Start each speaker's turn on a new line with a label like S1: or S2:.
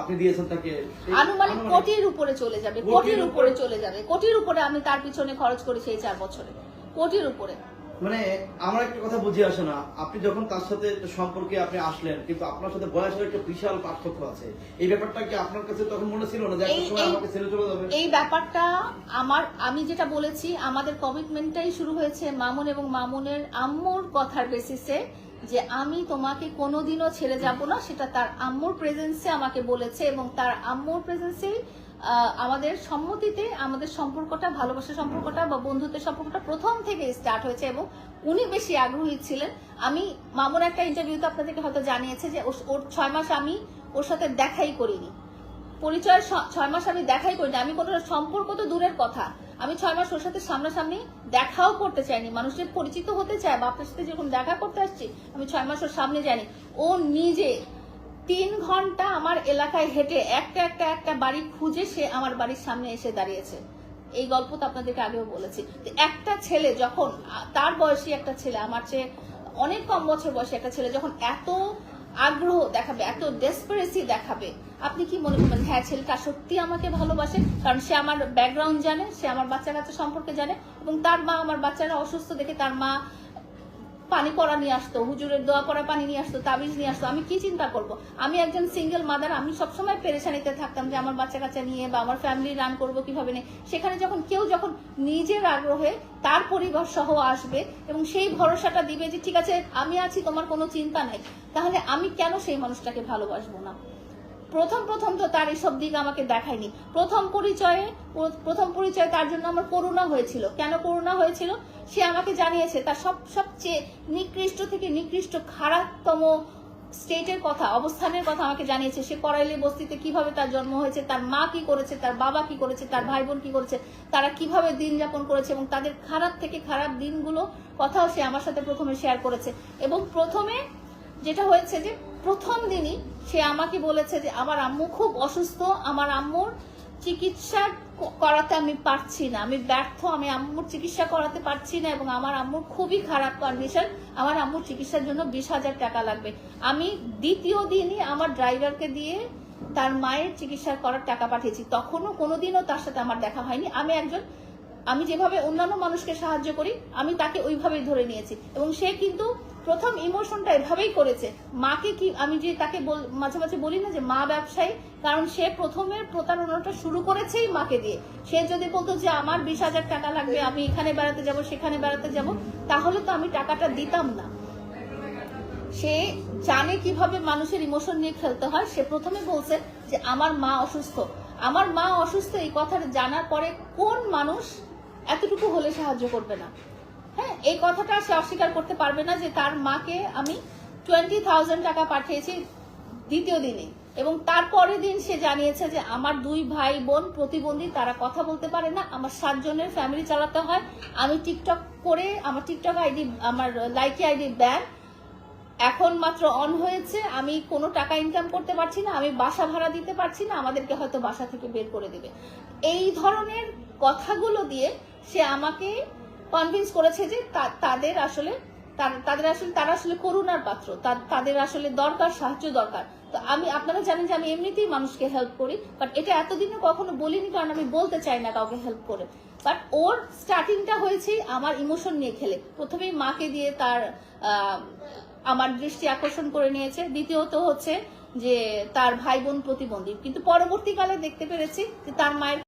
S1: আপনি দিয়েছেন তাকে
S2: আনুমানিক কোটির উপরে চলে যাবে, কোটির উপরে চলে যাবে, কোটির উপরে আমি তার পিছনে খরচ করি সেই 4 বছরে, কোটির উপরে।
S1: মানে আমার একটা কথা বুঝে আসে না, আপনি যখন তার সাথে সম্পর্কে আপনি আসলেন, কিন্তু আপনার সাথে বয়সের একটা বিশাল পার্থক্য আছে, এই ব্যাপারটা কি আপনার কাছে তখন মনে ছিল না যে একটা সময় আমাকে ছেড়ে চলে যাবে?
S2: এই ব্যাপারটা আমি যেটা বলেছি, আমাদের কমিটমেন্টটাই শুরু হয়েছে মামুন এবং মামুনের আম্মুর কথার বেসিসে, যে আমি তোমাকে কোনোদিনও ছেড়ে যাব না, সেটা তার আম্মুর প্রেজেন্সে আমাকে বলেছে, এবং তার আম্মুর প্রেজেন্সেই আমাদের সম্মতিতে আমাদের সম্পর্কটা, ভালোবাসার সম্পর্কটা বা বন্ধুত্বের সম্পর্কটা প্রথম থেকে স্টার্ট হয়েছে, এবং উনি বেশি আগ্রহী ছিলেন। আমি মামুন একটা ইন্টারভিউতে আপনাদেরকে হয়তো জানিয়েছে যে ওর 6 মাস আমি ওর সাথে দেখাই করিনি, পরিচয়ের 6 মাস আমি দেখাই করিনি, আমি কোনো সম্পর্ক তো দূরের কথা, আমি 6 মাস ওর সাথে সামনাসামনি দেখাও করতে চাইনি। মানুষের পরিচিত হতে চায় বা আপনার সাথে যখন দেখা করতে আসছি, আমি 6 মাস ওর সামনে যাইনি। ও নিজে 3 ঘন্টা আমার এলাকায় হেঁটে একটা বাড়ি খুঁজে সে আমার বাড়ির সামনে এসে দাঁড়িয়েছে। এই গল্প তো আপনাদেরকে আগেও বলেছি। একটা ছেলে যখন, তার বয়সী একটা ছেলে, আমার চেয়ে অনেক কম বছর বয়সী একটা ছেলে যখন এত আগ্রহ দেখাবে, এত ডেসপারেসি দেখাবে, আপনি কি মনে করবেন হ্যাঁ ছেলেটা সত্যি আমাকে ভালোবাসে? কারণ সে আমার ব্যাকগ্রাউন্ড জানে, সে আমার বাচ্চা কাচ্চা সম্পর্কে জানে, এবং তার মা আমার বাচ্চারা অসুস্থ দেখে তার মা পানি পড়া নিয়ে আসতো, হুজুরের দোয়া পড়া পানি নিয়ে আসতো, তাবিজ নিয়ে আসতো। আমি কি চিন্তা করব? আমি একজন সিঙ্গেল মাদার, আমি সবসময় পেরেশানিতে থাকতাম যে আমার বাচ্চা কাচ্চা নিয়ে বা আমার ফ্যামিলি রান করবো কিভাবে নিয়ে। সেখানে যখন কেউ যখন নিজের আগ্রহে তার পরিবার সহ আসবে এবং সেই ভরসাটা দিবে যে ঠিক আছে আমি আছি, তোমার কোনো চিন্তা নাই, তাহলে আমি কেন সেই মানুষটাকে ভালোবাসবো না? প্রথম তো তার এইসব দিক আমাকে দেখায়নি। প্রথম পরিচয়ে তার জন্য আমার করুণা হয়েছিল। কেন করুণা হয়েছিল? সে আমাকে জানিয়েছে তার সবচেয়ে নিকৃষ্ট থেকে নিকৃষ্ট খারাপতম স্টেটের কথা, অবস্থানের কথা আমাকে জানিয়েছে। সে করাইলি বস্তিতে কিভাবে তার জন্ম হয়েছে, তার মা কি করেছে, তার বাবা কি করেছে, তার ভাই বোন কি করেছে, তারা কিভাবে দিন যাপন করেছে, এবং তাদের খারাপ থেকে খারাপ দিনগুলো কথাও সে আমার সাথে প্রথমে শেয়ার করেছে। এবং প্রথমে যেটা হয়েছে যে প্রথম দিনই সে আমাকে বলেছে যে আমার আম্মু খুব অসুস্থ, আমার আম্মুর চিকিৎসা করাতে আমি পারছি না, আমি ব্যর্থ, আমি আম্মুর চিকিৎসা করাতে পারছি না, এবং আমার আম্মুর খুবই খারাপ কন্ডিশন, আমার আম্মুর চিকিৎসার জন্য 20,000 টাকা লাগবে। আমি দ্বিতীয় দিনই আমার ড্রাইভারকে দিয়ে তার মায়ের চিকিৎসা করার টাকা পাঠিয়েছি। তখনও কোনোদিনও তার সাথে আমার দেখা হয়নি। আমি যেভাবে অন্যান্য মানুষকে সাহায্য করি, আমি তাকে ওইভাবেই ধরে নিয়েছি, এবং সে কিন্তু প্রথম ইমোশনটা এভাবেই করেছে। মাকে কি আমি যে তাকে মাঝে মাঝে বলি না যে মা ব্যবসায়ী, কারণ সে প্রথমের প্রতারণাটা শুরু করেছেই মাকে দিয়ে। সে যদি বলতো যে আমার 20,000 টাকা লাগবে, আমি এখানে বেড়াতে যাব সেখানে বেড়াতে যাব, তাহলে তো আমি টাকাটা দিতাম না। সে জানে কিভাবে মানুষের ইমোশন নিয়ে খেলতে হয়। সে প্রথমে বলছে যে আমার মা অসুস্থ, আমার মা অসুস্থ, এই কথাটা জানার পরে কোন মানুষ এতটুকু হলে সাহায্য করবে না? হ্যাঁ, এই কথাটা সে অস্বীকার করতে পারবে না যে তার মাকে আমি 20,000 টাকা পাঠিয়েছি দ্বিতীয় দিনে, এবং তারপরের দিন সে জানিয়েছে যে আমার 2 ভাই বোন প্রতিবন্ধী, তারা কথা বলতে পারে না, আমার 7 জনের ফ্যামিলি চালাতে হয়, আমি টিকটক করে, আমার টিকটক আইডি, আমার লাইকি আইডি ব্যান, এখন মাত্র অন হয়েছে, আমি কোনো টাকা ইনকাম করতে পারছি না, আমি বাসা ভাড়া দিতে পারছি না, আমাদেরকে হয়তো বাসা থেকে বের করে দেবে। এই ধরনের কথাগুলো দিয়ে সে আমাকে কনভিন্স করেছে যে তারা আসলে করুণার পাত্র, তাদের আসলে দরকার, সাহায্য দরকার। তো আপনারা জানেন যে আমি এমনিতেই মানুষকে হেল্প করি, বাট এটা এতদিনে কখনো বলিনি, কারণ আমি বলতে চাই না কাউকে হেল্প করে। বাট ওর স্টার্টিংটা হয়েছে আমার ইমোশন নিয়ে খেলে। প্রথমেই মাকে দিয়ে আমার দৃষ্টি আকর্ষণ করে নিয়েছে, দ্বিতীয়ত হচ্ছে যে তার ভাই বোন প্রতিবন্ধী, কিন্তু পরবর্তীকালে দেখতে পেরেছি যে তার মায়ের